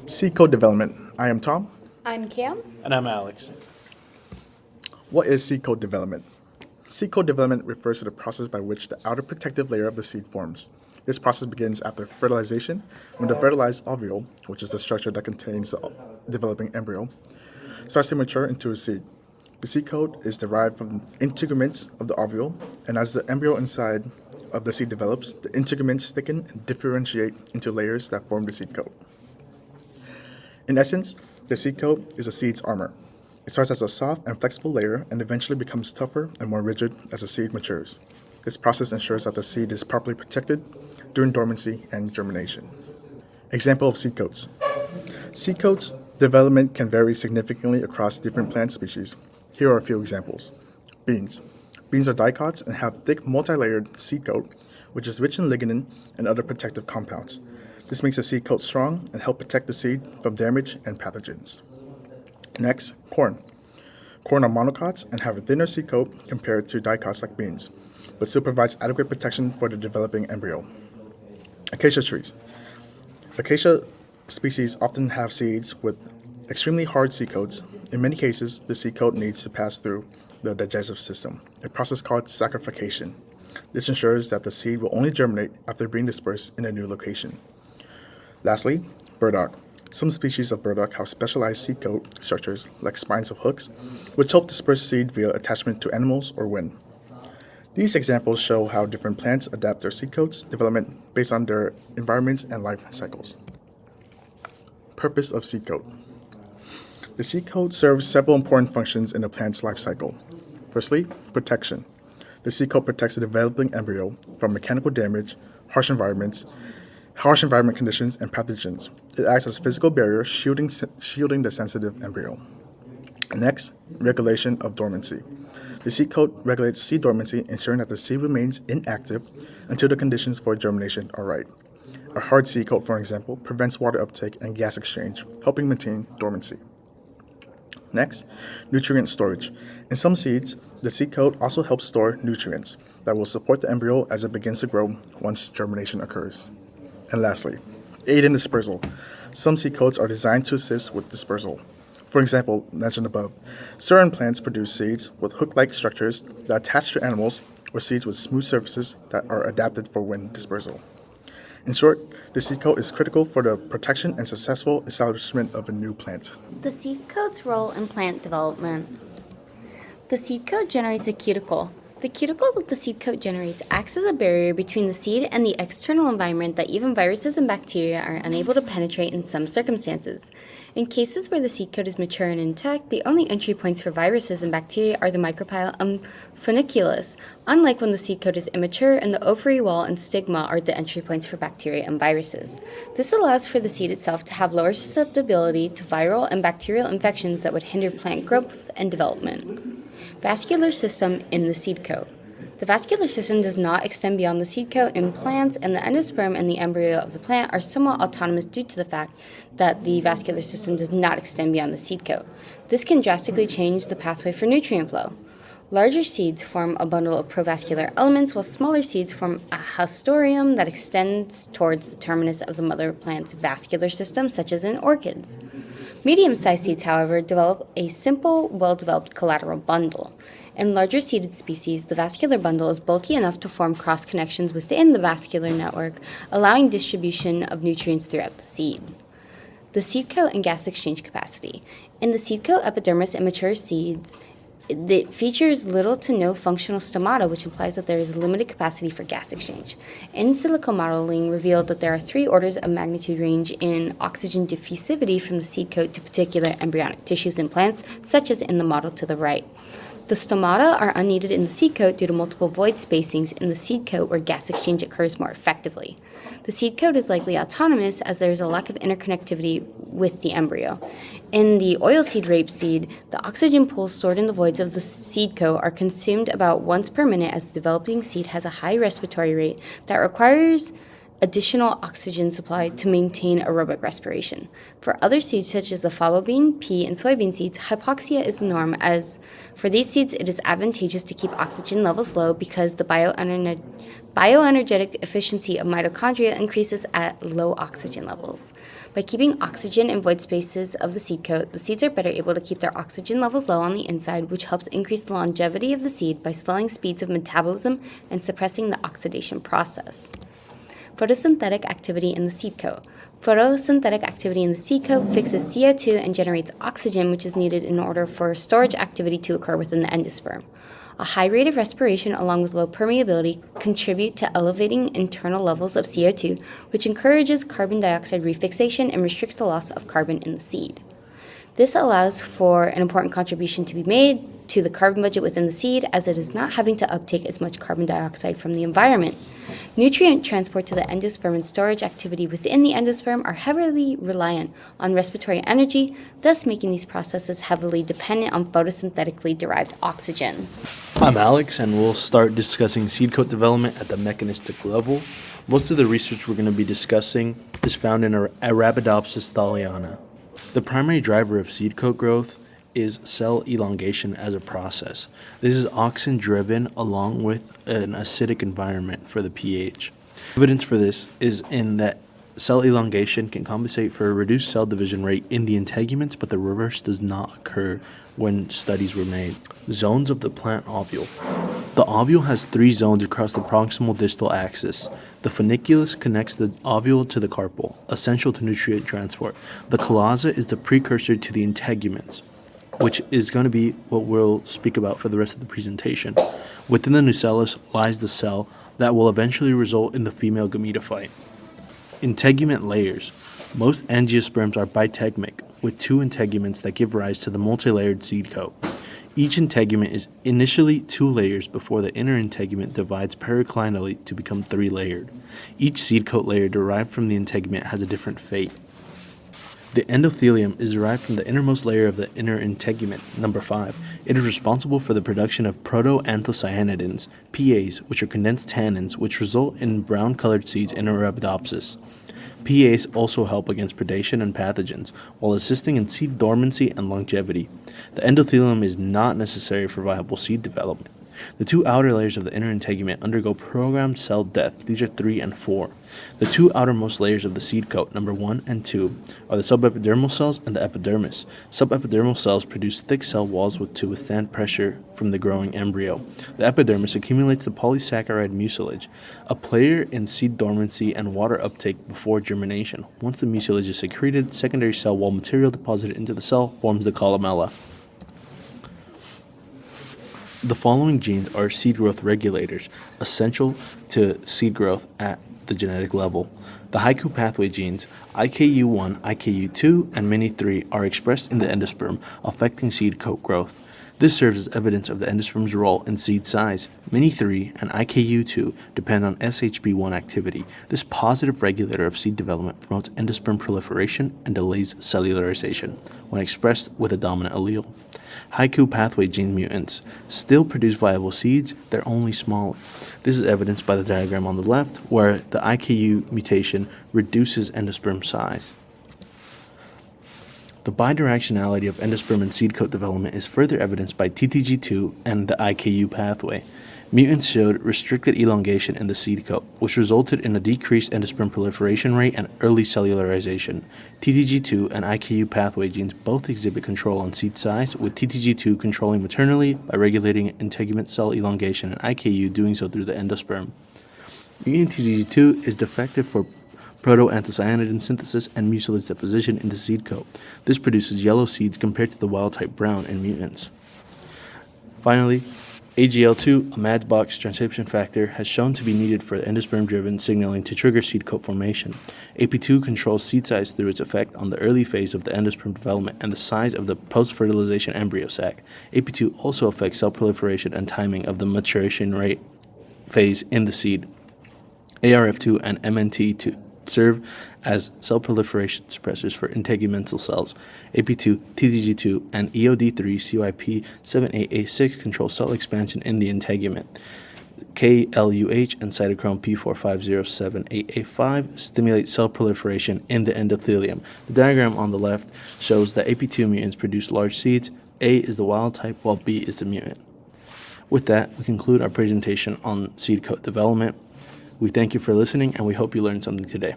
Seed code development. I am Tom. I'm Cam. And I'm Alex. What is seed code development? Seed code development refers to the process by which the outer protective layer of the seed forms. This process begins after fertilization, when the fertilized ovule, which is the structure that contains the developing embryo, starts to mature into a seed. The seed coat is derived from integuments of the ovule, and as the embryo inside of the seed develops, the integuments thicken and differentiate into layers that form the seed coat. In essence, the seed coat is a seed's armor. It starts as a soft and flexible layer and eventually becomes tougher and more rigid as the seed matures. This process ensures that the seed is properly protected during dormancy and germination. Example of seed coats. Seed coats development can vary significantly across different plant species. Here are a few examples. Beans. Beans are dicots and have thick multi-layered seed coat, which is rich in lignin and other protective compounds. This makes the seed coat strong and help protect the seed from damage and pathogens. Next, corn. Corn are monocots and have a thinner seed coat compared to dicots like beans, but still provides adequate protection for the developing embryo. Acacia trees. Acacia species often have seeds with extremely hard seed coats. In many cases, the seed coat needs to pass through the digestive system, a process called saccharification. This ensures that the seed will only germinate after being dispersed in a new location. Lastly, burdock. Some species of burdock have specialized seed coat structures like spines of hooks, which help disperse seed via attachment to animals or wind. These examples show how different plants adapt their seed coats development based on their environments and life cycles. Purpose of seed coat. The seed coat serves several important functions in a plant's life cycle. Firstly, protection. The seed coat protects the developing embryo from mechanical damage, harsh environment conditions, and pathogens. It acts as a physical barrier, shielding the sensitive embryo. Next, regulation of dormancy. The seed coat regulates seed dormancy, ensuring that the seed remains inactive until the conditions for germination are right. A hard seed coat, for example, prevents water uptake and gas exchange, helping maintain dormancy. Next, nutrient storage. In some seeds, the seed coat also helps store nutrients that will support the embryo as it begins to grow once germination occurs. And lastly, aid in dispersal. Some seed coats are designed to assist with dispersal. For example, mentioned above, certain plants produce seeds with hook-like structures that attach to animals or seeds with smooth surfaces that are adapted for wind dispersal. In short, the seed coat is critical for the protection and successful establishment of a new plant. The seed coat's role in plant development. The seed coat generates a cuticle. The cuticle that the seed coat generates acts as a barrier between the seed and the external environment that even viruses and bacteria are unable to penetrate in some circumstances. In cases where the seed coat is mature and intact, the only entry points for viruses and bacteria are the micropyle and funiculus, unlike when the seed coat is immature and the ovary wall and stigma are the entry points for bacteria and viruses. This allows for the seed itself to have lower susceptibility to viral and bacterial infections that would hinder plant growth and development. Vascular system in the seed coat. The vascular system does not extend beyond the seed coat in plants, and the endosperm and the embryo of the plant are somewhat autonomous due to the fact that the vascular system does not extend beyond the seed coat. This can drastically change the pathway for nutrient flow. Larger seeds form a bundle of provascular elements, while smaller seeds form a haustorium that extends towards the terminus of the mother plant's vascular system, such as in orchids. Medium-sized seeds, however, develop a simple, well-developed collateral bundle. In larger seeded species, the vascular bundle is bulky enough to form cross-connections within the vascular network, allowing distribution of nutrients throughout the seed. The seed coat and gas exchange capacity. In the seed coat epidermis in mature seeds, it features little to no functional stomata, which implies that there is limited capacity for gas exchange. In silico modeling revealed that there are 3 orders of magnitude range in oxygen diffusivity from the seed coat to particular embryonic tissues in plants, such as in the model to the right. The stomata are unneeded in the seed coat due to multiple void spacings in the seed coat where gas exchange occurs more effectively. The seed coat is likely autonomous as there is a lack of interconnectivity with the embryo. In the oilseed rapeseed, the oxygen pools stored in the voids of the seed coat are consumed about once per minute as the developing seed has a high respiratory rate that requires additional oxygen supply to maintain aerobic respiration. For other seeds such as the faba bean, pea, and soybean seeds, hypoxia is the norm, as for these seeds it is advantageous to keep oxygen levels low because the bioenergetic efficiency of mitochondria increases at low oxygen levels. By keeping oxygen in void spaces of the seed coat, the seeds are better able to keep their oxygen levels low on the inside, which helps increase the longevity of the seed by slowing speeds of metabolism and suppressing the oxidation process. Photosynthetic activity in the seed coat. Photosynthetic activity in the seed coat fixes CO2 and generates oxygen, which is needed in order for storage activity to occur within the endosperm. A high rate of respiration along with low permeability contribute to elevating internal levels of CO2, which encourages carbon dioxide refixation and restricts the loss of carbon in the seed. This allows for an important contribution to be made to the carbon budget within the seed, as it is not having to uptake as much carbon dioxide from the environment. Nutrient transport to the endosperm and storage activity within the endosperm are heavily reliant on respiratory energy, thus making these processes heavily dependent on photosynthetically derived oxygen. I'm Alex, and we'll start discussing seed coat development at the mechanistic level. Most of the research we're going to be discussing is found in Arabidopsis thaliana. The primary driver of seed coat growth is cell elongation as a process. This is auxin-driven along with an acidic environment for the pH. Evidence for this is in that cell elongation can compensate for a reduced cell division rate in the integuments, but the reverse does not occur when studies were made. Zones of the plant ovule. The ovule has 3 zones across the proximal distal axis. The funiculus connects the ovule to the carpel, essential to nutrient transport. The chalaza is the precursor to the integuments, which is going to be what we'll speak about for the rest of the presentation. Within the nucellus lies the cell that will eventually result in the female gametophyte. Integument layers. Most angiosperms are bitegmic, with 2 integuments that give rise to the multilayered seed coat. Each integument is initially 2 layers before the inner integument divides periclinally to become 3-layered. Each seed coat layer derived from the integument has a different fate. The endothelium is derived from the innermost layer of the inner integument, number 5. It is responsible for the production of protoanthocyanidins, PAs, which are condensed tannins, which result in brown-colored seeds in Arabidopsis. PAs also help against predation and pathogens, while assisting in seed dormancy and longevity. The endothelium is not necessary for viable seed development. The 2 outer layers of the inner integument undergo programmed cell death. These are 3 and 4. The 2 outermost layers of the seed coat, number 1 and 2, are the subepidermal cells and the epidermis. Subepidermal cells produce thick cell walls to withstand pressure from the growing embryo. The epidermis accumulates the polysaccharide mucilage, a player in seed dormancy and water uptake before germination. Once the mucilage is secreted, secondary cell wall material deposited into the cell forms the columella. The following genes are seed growth regulators, essential to seed growth at the genetic level. The haiku pathway genes, IKU1, IKU2, and Mini3 are expressed in the endosperm, affecting seed coat growth. This serves as evidence of the endosperm's role in seed size. Mini3 and IKU2 depend on SHB1 activity. This positive regulator of seed development promotes endosperm proliferation and delays cellularization when expressed with a dominant allele. Haiku pathway gene mutants still produce viable seeds, they're only smaller. This is evidenced by the diagram on the left, where the IKU mutation reduces endosperm size. The bidirectionality of endosperm and seed coat development is further evidenced by TTG2 and the IKU pathway. Mutants showed restricted elongation in the seed coat, which resulted in a decreased endosperm proliferation rate and early cellularization. TTG2 and IKU pathway genes both exhibit control on seed size, with TTG2 controlling maternally by regulating integument cell elongation and IKU doing so through the endosperm. Mutant TTG2 is defective for protoanthocyanidin synthesis and mucilage deposition in the seed coat. This produces yellow seeds compared to the wild-type brown in mutants. Finally, AGL2, a Madsbox transcription factor, has shown to be needed for endosperm-driven signaling to trigger seed coat formation. AP2 controls seed size through its effect on the early phase of the endosperm development and the size of the post-fertilization embryo sac. AP2 also affects cell proliferation and timing of the maturation rate phase in the seed. ARF2 and MNT2 serve as cell proliferation suppressors for integumental cells. AP2, TTG2, and EOD3 CYP78A6 control cell expansion in the integument. KLUH and cytochrome P45078A5 stimulate cell proliferation in the endothelium. The diagram on the left shows that AP2 mutants produce large seeds. A is the wild type, while B is the mutant. With that, we conclude our presentation on seed coat development. We thank you for listening, and we hope you learned something today.